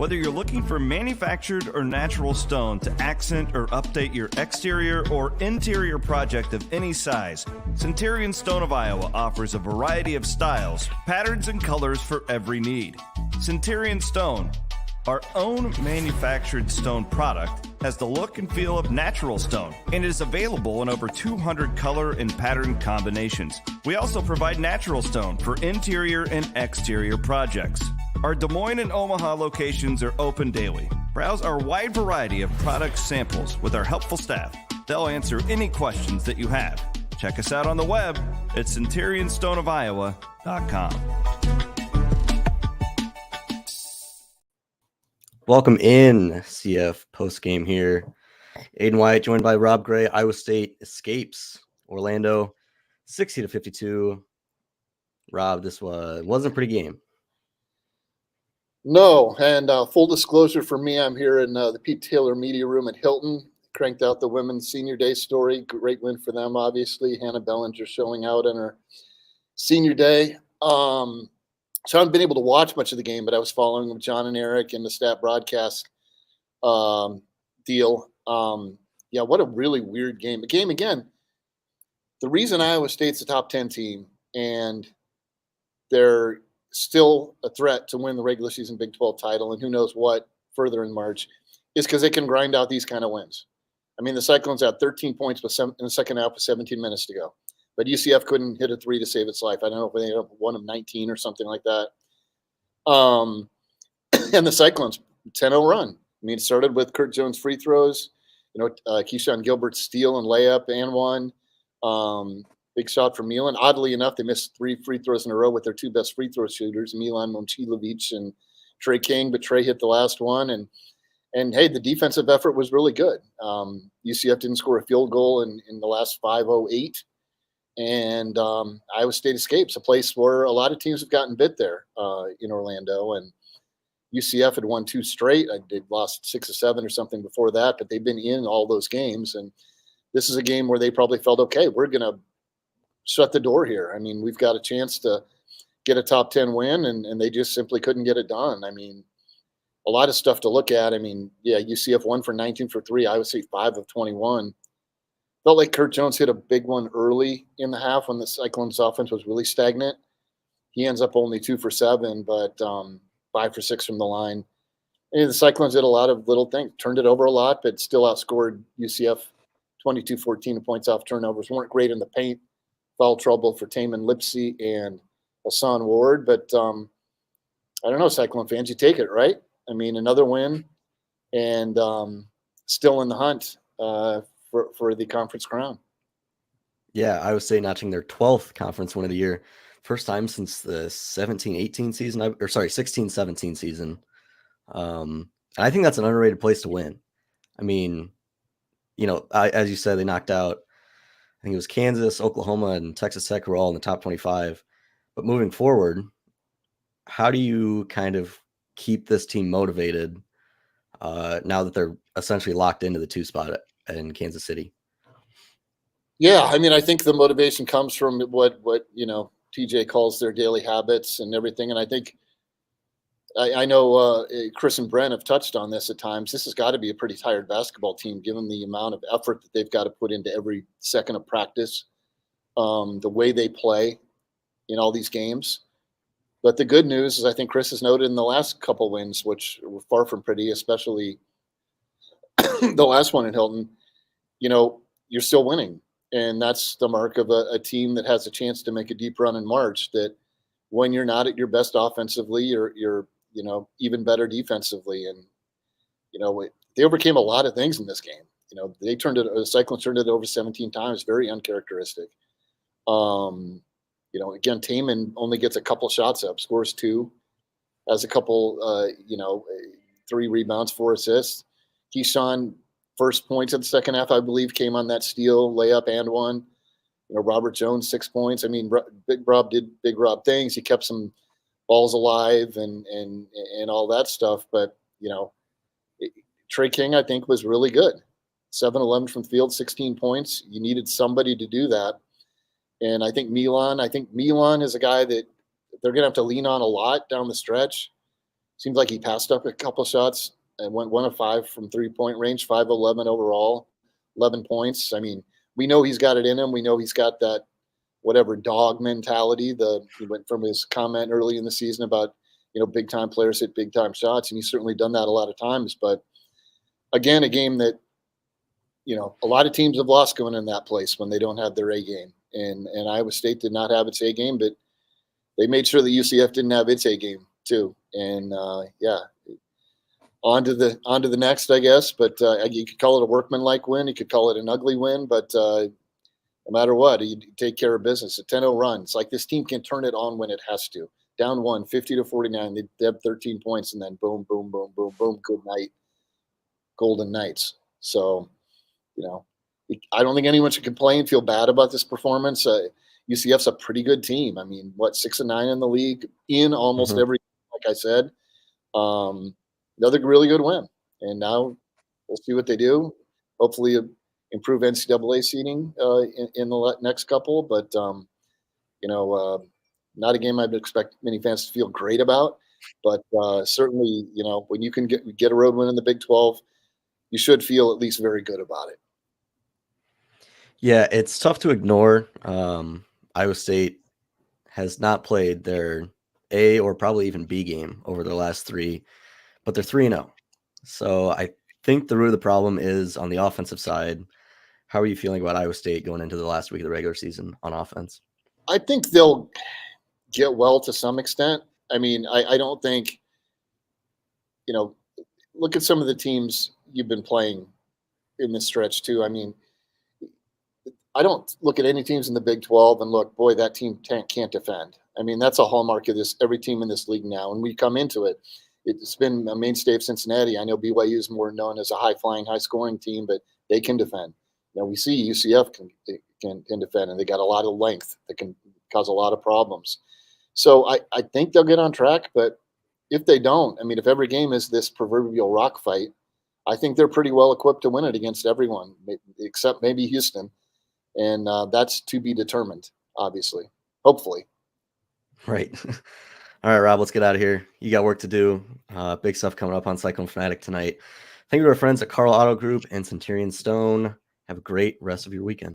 Whether you're looking for manufactured or natural stone to accent or update your exterior or interior project of any size, Centurion Stone of Iowa offers a variety of styles, patterns, and colors for every need. Centurion Stone, our own manufactured stone product, has the look and feel of natural stone and is available in over 200 color and pattern combinations. We also provide natural stone for interior and exterior projects. Our Des Moines and Omaha locations are open daily. Browse our wide variety of product samples with our helpful staff. They'll answer any questions that you have. Check us out on the web at CenturionStoneofIowa.com. Welcome in, CF postgame here. Aiden Wyatt joined by Rob Gray. Iowa State escapes Orlando 60-52. Rob, this wasn't a pretty game. No, and full disclosure for me, I'm here in the Pete Taylor Media Room at Hilton. Cranked out the Women's Senior Day story. Great win for them, obviously. Hannah Bellinger showing out on her senior day. So I haven't been able to watch much of the game, but I was following with John and Eric and the stat broadcast deal. Yeah, what a really weird game. The game, again, the reason Iowa State's a top 10 team and they're still a threat to win the regular season Big 12 title and who knows what further in March is because they can grind out these kind of wins. I mean, the Cyclones had 13 points in the second half with 17 minutes to go. But UCF couldn't hit a three to save its life. I don't know if they ended up 1 of 19 or something like that. And the Cyclones, 10-0 run. I mean, it started with Kurt Jones free throws, Keyshawn Gilbert's steal and layup and one. Big shot from Milan. Oddly enough, they missed 3 free throws in a row with their 2 best free throw shooters, Milan Momcilovic and Trey King, but Trey hit the last one. And hey, the defensive effort was really good. UCF didn't score a field goal in the last 5:08. And Iowa State escapes, a place where a lot of teams have gotten bit there in Orlando. And UCF had won 2 straight. They'd lost 6 or 7 or something before that, but they've been in all those games. And this is a game where they probably felt, okay, we're going to shut the door here. I mean, we've got a chance to get a top 10 win, and they just simply couldn't get it done. I mean, a lot of stuff to look at. I mean, yeah, UCF 1 for 19 for 3. Iowa State 5 of 21. Felt like Kurt Jones hit a big one early in the half when the Cyclones offense was really stagnant. He ends up only 2 for 7, but 5 for 6 from the line. And the Cyclones did a lot of little things, turned it over a lot, but still outscored UCF 22-14 points off turnovers. Weren't great in the paint. Foul trouble for Taman Lipsy and Hassan Ward. But I don't know, Cyclone fans, you take it, right? I mean, another win and still in the hunt for the conference crown. Yeah, Iowa State notching their 12th conference win of the year. First time since the 17-18 season, 16-17 season. I think that's an underrated place to win. I mean, as you said, they knocked out, I think it was Kansas, Oklahoma, and Texas Tech were all in the top 25. But moving forward, how do you kind of keep this team motivated now that they're essentially locked into the 2 spot in Kansas City? Yeah, I mean, I think the motivation comes from what TJ calls their daily habits and everything. And I think I know Chris and Brent have touched on this at times. This has got to be a pretty tired basketball team, given the amount of effort that they've got to put into every second of practice, the way they play in all these games. But the good news is I think Chris has noted in the last couple wins, which were far from pretty, especially the last one in Hilton, you're still winning. And that's the mark of a team that has a chance to make a deep run in March, that when you're not at your best offensively, you're even better defensively. And, they overcame a lot of things in this game. The Cyclones turned it over 17 times, very uncharacteristic. Again, Taman only gets a couple shots up, scores 2, has a couple, 3 rebounds, 4 assists. Keyshawn, first points of the second half, I believe, came on that steal, layup, and one. Robert Jones, 6 points. I mean, Big Rob did Big Rob things. He kept some balls alive and all that stuff. But, Trey King, I think, was really good. 7-11 from the field, 16 points. You needed somebody to do that. And I think Milan is a guy that they're going to have to lean on a lot down the stretch. Seems like he passed up a couple shots and went 1 of 5 from 3-point range, 5 of 11 overall, 11 points. I mean, we know he's got it in him. We know he's got that whatever dog mentality. He went from his comment early in the season about, big time players hit big time shots, and he's certainly done that a lot of times. But again, a game that, a lot of teams have lost going in that place when they don't have their A game. And Iowa State did not have its A game, but they made sure that UCF didn't have its A game too. And on to the next, I guess. But you could call it a workmanlike win. You could call it an ugly win. But no matter what, you take care of business. A 10-0 run. It's like this team can turn it on when it has to. Down 1, 50-49. They have 13 points, and then boom, boom, boom, boom, boom. Good night, Golden Knights. So, I don't think anyone should complain, feel bad about this performance. UCF's a pretty good team. I mean, 6-9 in the league in almost every, like I said. Another really good win. And now we'll see what they do. Hopefully improve NCAA seeding in the next couple. But, not a game I'd expect many fans to feel great about. But certainly, when you can get a road win in the Big 12, you should feel at least very good about it. Yeah, it's tough to ignore. Iowa State has not played their A or probably even B game over the last 3, but they're 3-0. So I think the root of the problem is on the offensive side. How are you feeling about Iowa State going into the last week of the regular season on offense? I think they'll get well to some extent. I mean, I don't think, look at some of the teams you've been playing in this stretch too. I mean, I don't look at any teams in the Big 12 and look, boy, that team can't defend. I mean, that's a hallmark of every team in this league now. And we come into it. It's been a mainstay of Cincinnati. I know BYU is more known as a high-flying, high-scoring team, but they can defend. We see UCF can defend, and they got a lot of length that can cause a lot of problems. So I think they'll get on track, but if they don't, I mean, if every game is this proverbial rock fight, I think they're pretty well equipped to win it against everyone, except maybe Houston. And that's to be determined, obviously, hopefully. Right. All right, Rob, let's get out of here. You got work to do. Big stuff coming up on Cyclone Fanatic tonight. Thank you to our friends at Carl Auto Group and Centurion Stone. Have a great rest of your weekend.